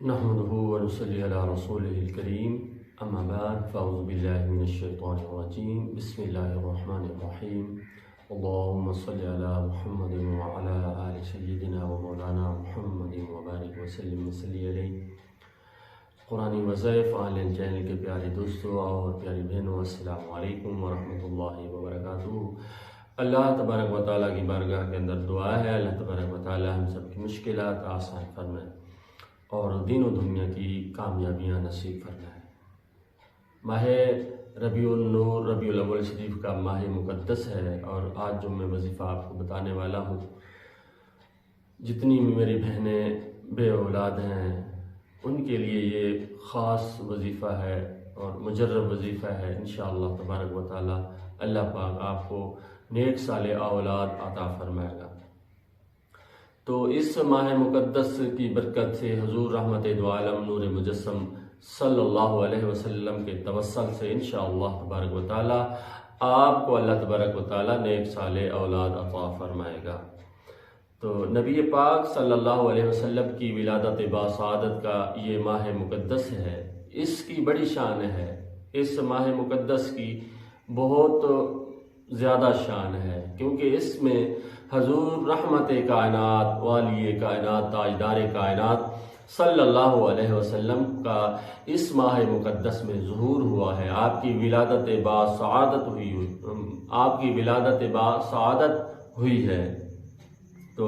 نحمده ونصلي على رسوله الكريم اما بعد فاعوذ بالله من الشيطان الرجيم بسم الله الرحمن الرحيم اللهم صل على محمد وعلى آل سيدنا ومولانا محمد وبارك وسلم وصلی علیہ۔ قرآنی وظائف آنلائن چینل کے پیارے دوستوں اور پیاری بہنوں، السلام علیکم ورحمۃ اللہ وبرکاتہ۔ اللہ تبارک و تعالیٰ کی بارگاہ کے اندر دعا ہے اللہ تبارک و تعالیٰ ہم سب کی مشکلات آسان فرمائے اور دین و دنیا کی کامیابیاں نصیب فرمائے۔ ماہ ربیع النور ربیع الاول شریف کا ماہ مقدس ہے اور آج جو میں وظیفہ آپ کو بتانے والا ہوں، جتنی بھی میری بہنیں بے اولاد ہیں ان کے لیے یہ خاص وظیفہ ہے اور مجرب وظیفہ ہے۔ انشاءاللہ تبارک و تعالی اللہ پاک آپ کو نیک صالح اولاد عطا فرمائے گا۔ تو اس ماہ مقدس کی برکت سے حضور رحمت دو عالم نور مجسم صلی اللہ علیہ وسلم کے توسل سے انشاءاللہ تبارک و تعالی آپ کو اللہ تبارک و تعالی نیک صالح اولاد عطا فرمائے گا۔ تو نبی پاک صلی اللہ علیہ وسلم کی ولادت باسعادت کا یہ ماہ مقدس ہے، اس کی بڑی شان ہے۔ اس ماہ مقدس کی بہت زیادہ شان ہے کیونکہ اس میں حضور رحمت کائنات والی کائنات تاجدار کائنات صلی اللہ علیہ وسلم کا اس ماہ مقدس میں ظہور ہوا ہے۔ آپ کی ولادت باسعادت ہوئی ہے۔ تو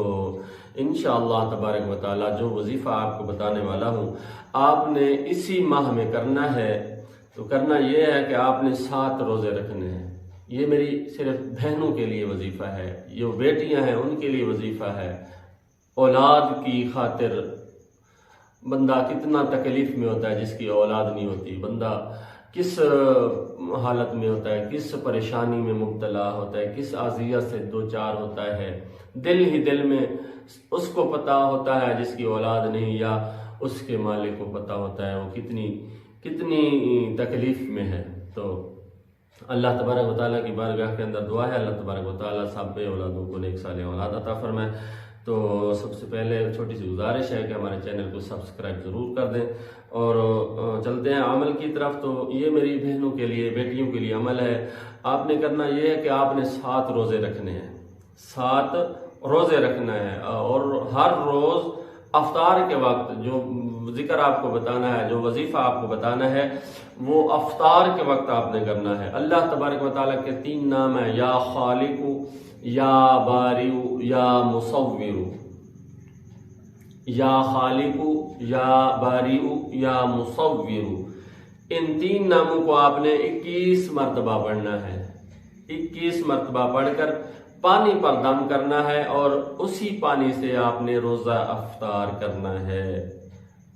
انشاءاللہ تبارک و تعالی جو وظیفہ آپ کو بتانے والا ہوں آپ نے اسی ماہ میں کرنا ہے۔ تو کرنا یہ ہے کہ آپ نے 7 روزے رکھنے ہیں۔ یہ میری صرف بہنوں کے لیے وظیفہ ہے، جو بیٹیاں ہیں ان کے لیے وظیفہ ہے۔ اولاد کی خاطر بندہ کتنا تکلیف میں ہوتا ہے جس کی اولاد نہیں ہوتی، بندہ کس حالت میں ہوتا ہے، کس پریشانی میں مبتلا ہوتا ہے، کس اذیت سے دوچار ہوتا ہے۔ دل ہی دل میں اس کو پتہ ہوتا ہے جس کی اولاد نہیں، یا اس کے مالک کو پتہ ہوتا ہے وہ کتنی تکلیف میں ہے۔ تو اللہ تبارک و تعالیٰ کی بارگاہ کے اندر دعا ہے اللہ تبارک و تعالیٰ سب اولادوں کو نیک صالح اولاد عطا فرمائے۔ تو سب سے پہلے چھوٹی سی گزارش ہے کہ ہمارے چینل کو سبسکرائب ضرور کر دیں اور چلتے ہیں عمل کی طرف۔ تو یہ میری بہنوں کے لیے بیٹیوں کے لیے عمل ہے۔ آپ نے کرنا یہ ہے کہ آپ نے 7 روزے رکھنے ہیں، 7 روزے رکھنا ہے اور ہر روز افطار کے وقت جو ذکر آپ کو بتانا ہے، جو وظیفہ آپ کو بتانا ہے وہ افطار کے وقت آپ نے کرنا ہے۔ اللہ تبارک و تعالیٰ کے 3 نام ہیں، یا خالق، یا باری، یا مصور۔ یا خالق، یا باری، یا مصور، ان 3 ناموں کو آپ نے 21 مرتبہ پڑھنا ہے۔ 21 مرتبہ پڑھ کر پانی پر دم کرنا ہے اور اسی پانی سے آپ نے روزہ افطار کرنا ہے۔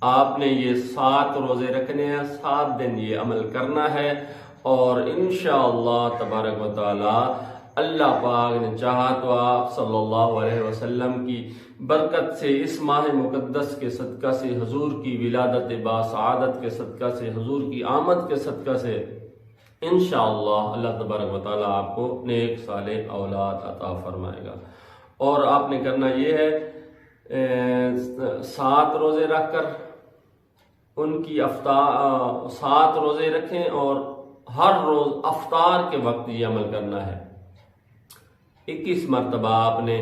آپ نے یہ 7 روزے رکھنے ہیں، 7 دن یہ عمل کرنا ہے اور انشاءاللہ تبارک و تعالی اللہ پاک نے چاہا تو آپ صلی اللہ علیہ وسلم کی برکت سے اس ماہ مقدس کے صدقہ سے، حضور کی ولادت باسعادت کے صدقہ سے، حضور کی آمد کے صدقہ سے انشاءاللہ اللہ تبارک و تعالی آپ کو نیک صالح اولاد عطا فرمائے گا۔ اور آپ نے کرنا یہ ہے 7 روزے رکھ کر ان کی 7 روزے رکھیں اور ہر روز افطار کے وقت یہ عمل کرنا ہے۔ 21 مرتبہ آپ نے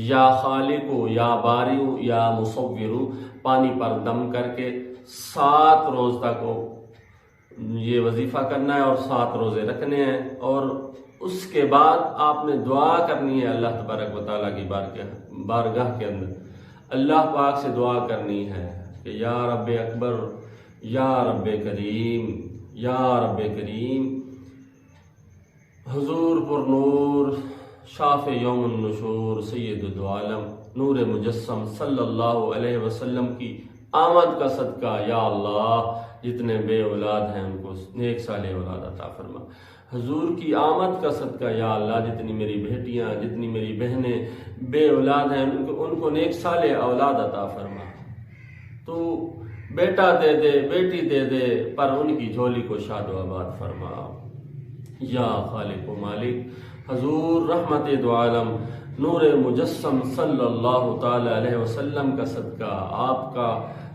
یا خالق، یا باری، یا مصور پانی پر دم کر کے 7 روز تک یہ وظیفہ کرنا ہے اور 7 روزے رکھنے ہیں۔ اور اس کے بعد آپ نے دعا کرنی ہے اللہ تبارک و تعالیٰ کی بارگاہ کے اندر، اللہ پاک سے دعا کرنی ہے کہ یا رب اکبر، یا رب کریم، یا رب کریم، حضور پر نور شاف یوم النشور سید دو عالم نور مجسم صلی اللہ علیہ وسلم کی آمد کا صدقہ یا اللہ جتنے بے اولاد ہیں ان کو نیک صالح اولاد عطا فرما۔ حضور کی آمد کا صدقہ یا اللہ جتنی میری بیٹیاں، جتنی میری بہنیں بے اولاد ہیں ان کو نیک صالح اولاد عطا فرما۔ تو بیٹا دے دے، بیٹی دے دے، پر ان کی جھولی کو شاد و آباد فرما۔ یا خالق و مالک حضور رحمت دو عالم نور مجسم صلی اللہ تعالی علیہ وسلم کا صدقہ، آپ کا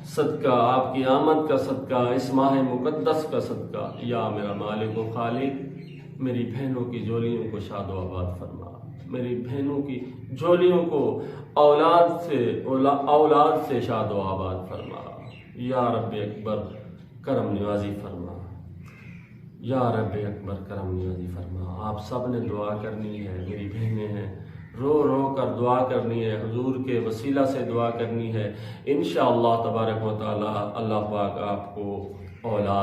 صدقہ آپ کی آمد کا صدقہ، اس ماہ مقدس کا صدقہ، یا میرا مالک و خالق میری بہنوں کی جولیوں کو شاد و آباد فرما، میری بہنوں کی جولیوں کو اولاد سے شاد و آباد فرما، یا رب اکبر کرم نوازی فرما، یا رب اکبر کرم نوازی فرما۔ آپ سب نے دعا کرنی ہے، میری بہنیں ہیں، رو رو کر دعا کرنی ہے، حضور کے وسیلہ سے دعا کرنی ہے، انشاءاللہ تبارک و تعالی اللہ پاک آپ کو اولاد